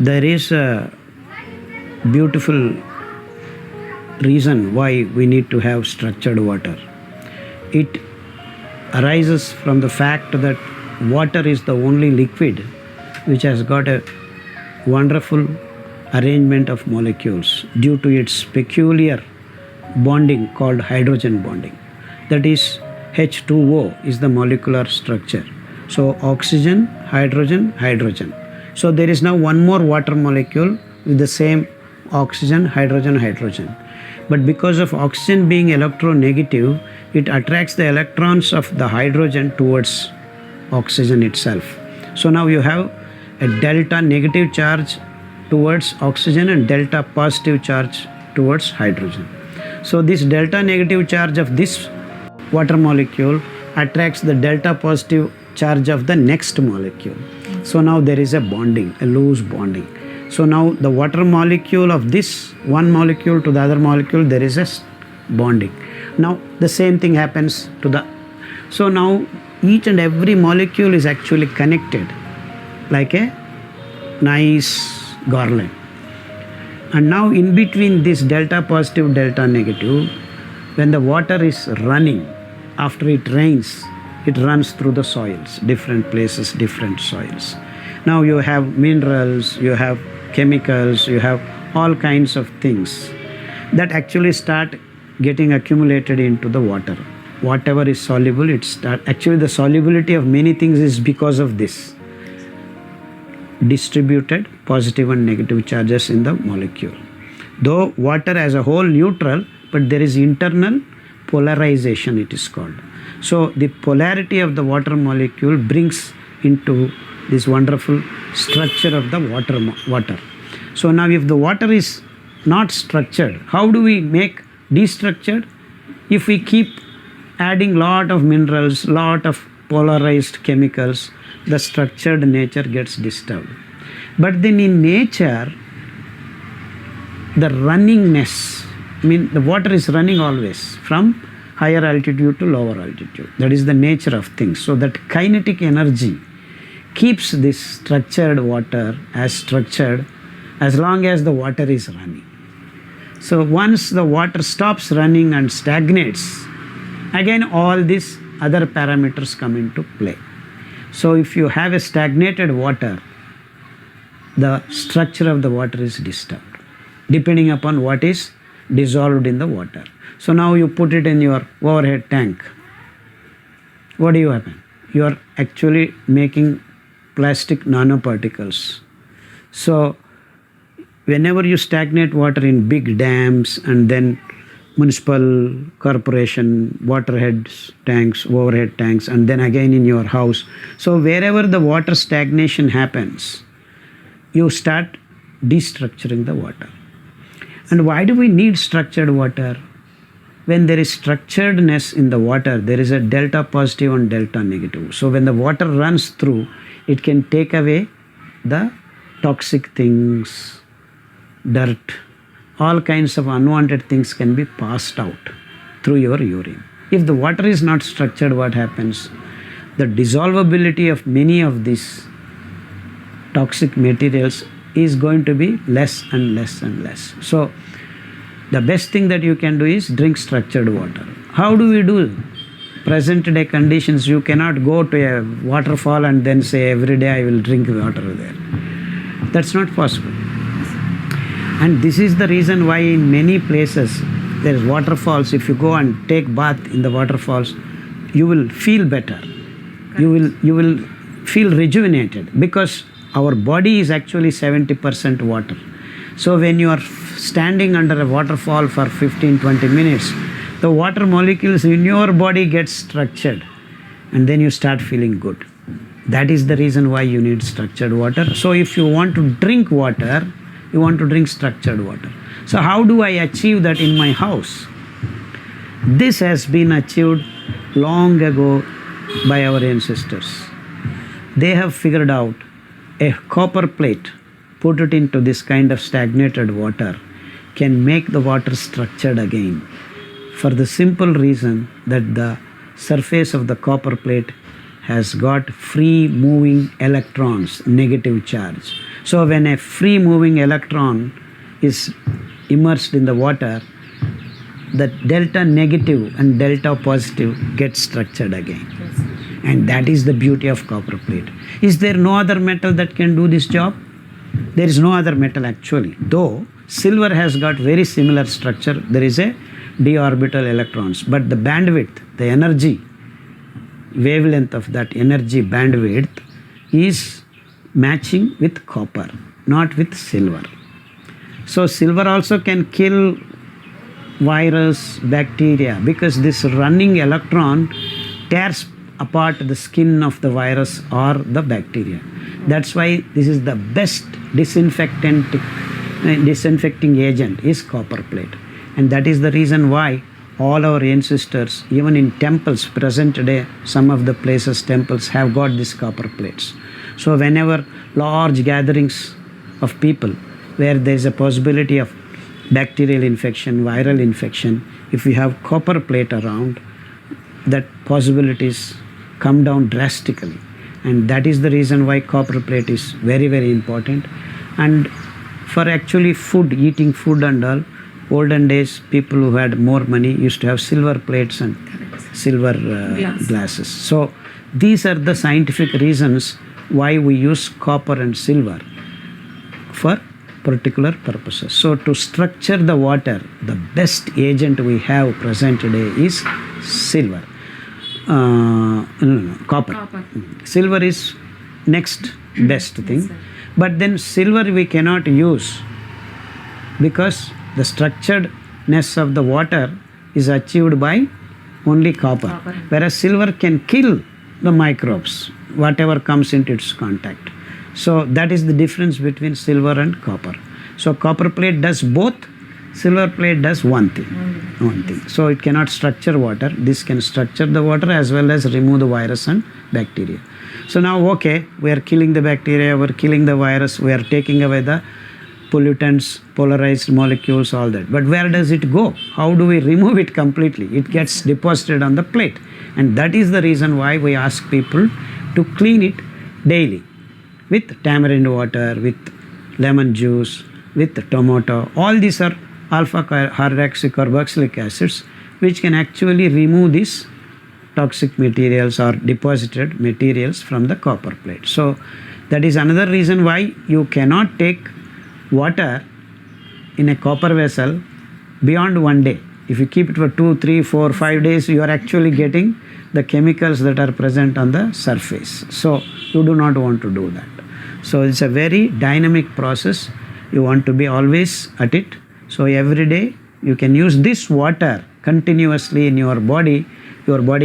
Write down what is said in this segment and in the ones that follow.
There is a beautiful reason why we need to have structured water. It arises from the fact that water is the only liquid which has got a wonderful arrangement of molecules due to its peculiar bonding called hydrogen bonding. That is, H2O is the molecular structure. So oxygen, hydrogen, hydrogen. So there is now one more water molecule with the same oxygen, hydrogen, hydrogen. But because of oxygen being electronegative, it attracts the electrons of the hydrogen towards oxygen itself. So now you have a delta negative charge towards oxygen and delta positive charge towards hydrogen. So this delta negative charge of this water molecule attracts the delta positive charge of the next molecule. So now there is a bonding, a loose bonding. So now the water molecule of this one molecule to the other molecule, there is a bonding. Now the same thing happens to the, so now each and every molecule is actually connected like a nice garland. And now in between this delta positive, delta negative, when the water is running, after it rains, it runs through the soils, different places, different soils. Now you have minerals, you have chemicals, you have all kinds of things that actually start getting accumulated into the water. Whatever is soluble, actually the solubility of many things is because of this distributed positive and negative charges in the molecule. Though water as a whole neutral, but there is internal polarization, it is called. So the polarity of the water molecule brings into this wonderful structure of the water. So now if the water is not structured, how do we make destructured? If we keep adding lot of minerals, lot of polarized chemicals, the structured nature gets disturbed. But then in nature, the runningness, the water is running always from higher altitude to lower altitude. That is the nature of things. So that kinetic energy keeps this structured water as structured as long as the water is running. So once the water stops running and stagnates, again all these other parameters come into play. So if you have a stagnated water, the structure of the water is disturbed depending upon what is dissolved in the water. So now you put it in your overhead tank. What do you happen? You are actually making plastic nanoparticles. So whenever you stagnate water in big dams and then municipal corporation, waterheads, tanks, overhead tanks, and then again in your house. So wherever the water stagnation happens, you start destructuring the water. And why do we need structured water? When there is structuredness in the water, there is a delta positive and delta negative. So when the water runs through, it can take away the toxic things, dirt, all kinds of unwanted things can be passed out through your urine. If the water is not structured, what happens? The dissolvability of many of these toxic materials is going to be less and less and less. So the best thing that you can do is drink structured water. How do we do? Present day conditions, you cannot go to a waterfall and then say every day I will drink water there. That's not possible. And this is the reason why in many places there is waterfalls. If you go and take bath in the waterfalls, you will feel better. You will feel rejuvenated because our body is actually 70% water. So when you are standing under a waterfall for 15-20 minutes, the water molecules in your body get structured and then you start feeling good. That is the reason why you need structured water. So if you want to drink water, you want to drink structured water. So how do I achieve that in my house? This has been achieved long ago by our ancestors. They have figured out a copper plate, put it into this kind of stagnated water, can make the water structured again, for the simple reason that the surface of the copper plate has got free moving electrons, negative charge. So when a free moving electron is immersed in the water, the delta negative and delta positive get structured again. And that is the beauty of copper plate. Is there no other metal that can do this job? There is no other metal actually. Though silver has got very similar structure, there is a d orbital electrons, but the bandwidth, the energy, wavelength of that energy bandwidth is matching with copper, not with silver. So silver also can kill virus, bacteria, because this running electron tears apart the skin of the virus or the bacteria. That's why this is the best disinfecting agent is copper plate. And that is the reason why all our ancestors, even in temples, present today, some of the places, temples have got these copper plates. So whenever large gatherings of people where there is a possibility of bacterial infection, viral infection, if we have copper plate around, that possibilities come down drastically. And that is the reason why copper plate is very, very important. And for actually food, eating food and all, olden days, people who had more money used to have silver plates and silver glasses. So these are the scientific reasons why we use copper and silver for particular purposes. So to structure the water, the best agent we have present today is silver. Copper. Silver is next best thing. But then silver we cannot use because the structuredness of the water is achieved by only copper. Whereas silver can kill the microbes, whatever comes into its contact. So that is the difference between silver and copper. So copper plate does both, silver plate does one thing. So it cannot structure water. This can structure the water as well as remove the virus and bacteria. So now, okay, we are killing the bacteria, we are killing the virus, we are taking away the pollutants, polarized molecules, all that. But where does it go? How do we remove it completely? It gets deposited on the plate. And that is the reason why we ask people to clean it daily with tamarind water, with lemon juice, with tomato. All these are alpha hydroxycarboxylic acids which can actually remove these toxic materials or deposited materials from the copper plate. So that is another reason why you cannot take water in a copper vessel beyond 1 day. If you keep it for 2, 3, 4, 5 days, you are actually getting the chemicals that are present on the surface. So you do not want to do that. So it's a very dynamic process. You want to be always at it. So every day you can use this water continuously in your body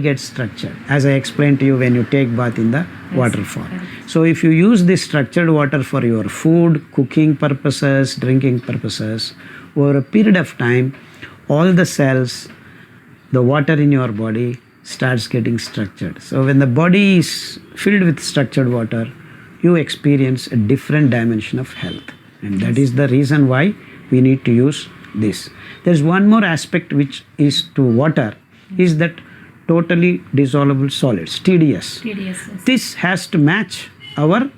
gets structured. As I explained to you when you take bath in the waterfall. So if you use this structured water for your food, cooking purposes, drinking purposes, over a period of time, all the cells, the water in your body starts getting structured. So when the body is filled with structured water, you experience a different dimension of health. And that is the reason why we need to use this. There's one more aspect which is to water, is that totally dissolvable solids, TDS. Yes. This has to match our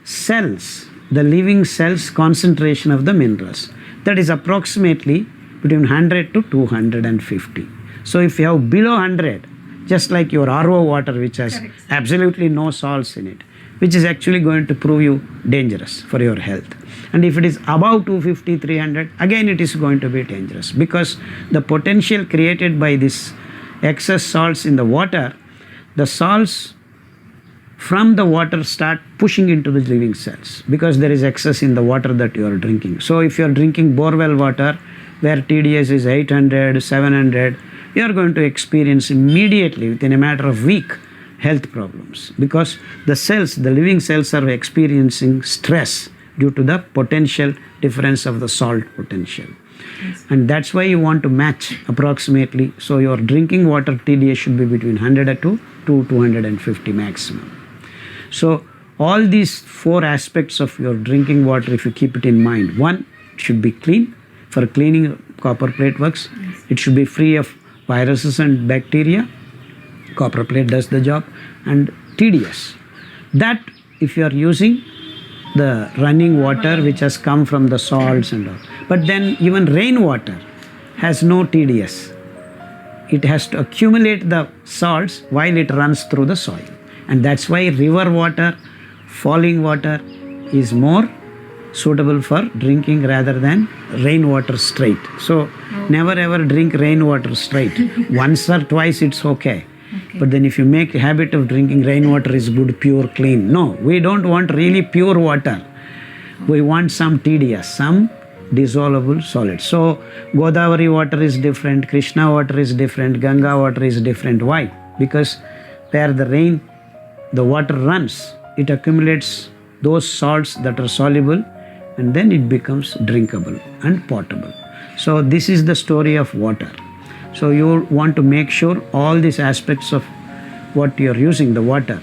cells, the living cells concentration of the minerals. That is approximately between 100 to 250. So if you have below 100, just like your RO water which has absolutely no salts in it, which is actually going to prove you dangerous for your health. And if it is above 250, 300, again it is going to be dangerous, because the potential created by this excess salts in the water, the salts from the water start pushing into the living cells because there is excess in the water that you are drinking. So if you are drinking borewell water where TDS is 800, 700, you are going to experience immediately within a matter of week health problems, because the cells, the living cells, are experiencing stress due to the potential difference of the salt potential. And that's why you want to match approximately. So your drinking water TDS should be between 100 to 250 maximum. So all these 4 aspects of your drinking water, if you keep it in mind: 1, it should be clean. For cleaning, copper plate works. It should be free of viruses and bacteria. Copper plate does the job. And TDS, that if you are using the running water which has come from the salts and all. But then even rainwater has no TDS. It has to accumulate the salts while it runs through the soil. And that's why river water, falling water is more suitable for drinking rather than rainwater straight. So never ever drink rainwater straight. Once or twice it's okay. But then if you make a habit of drinking rainwater is good, pure, clean. No, we don't want really pure water. We want some TDS, some dissolvable solid. So Godavari water is different, Krishna water is different, Ganga water is different. Why? Because where the water runs, it accumulates those salts that are soluble and then it becomes drinkable and potable. So this is the story of water. So you want to make sure all these aspects of what you are using, the water.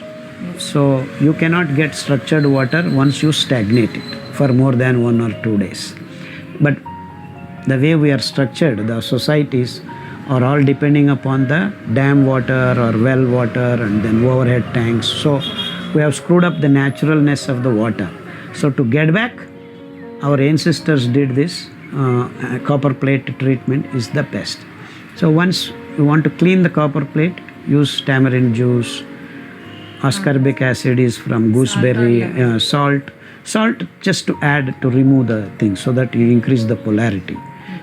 So you cannot get structured water once you stagnate it for more than 1 or 2 days. But the way we are structured, the societies are all depending upon the dam water or well water and then overhead tanks. So we have screwed up the naturalness of the water. So to get back, our ancestors did this. Copper plate treatment is the best. So once you want to clean the copper plate, use tamarind juice. Ascorbic acid is from gooseberry, salt. Salt just to add, to remove the thing so that you increase the polarity.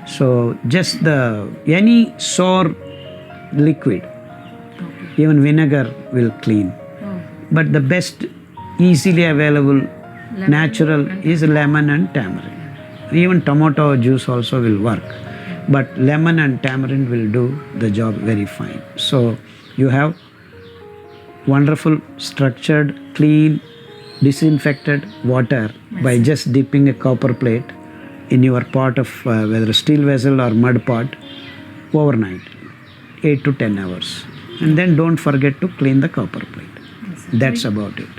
So just any sour liquid, even vinegar will clean. But the best easily available natural is lemon and tamarind. Even tomato juice also will work. But lemon and tamarind will do the job very fine. So you have wonderful structured, clean, disinfected water by just dipping a copper plate in your pot of whether a steel vessel or mud pot overnight, 8 to 10 hours. And then don't forget to clean the copper plate. That's about it.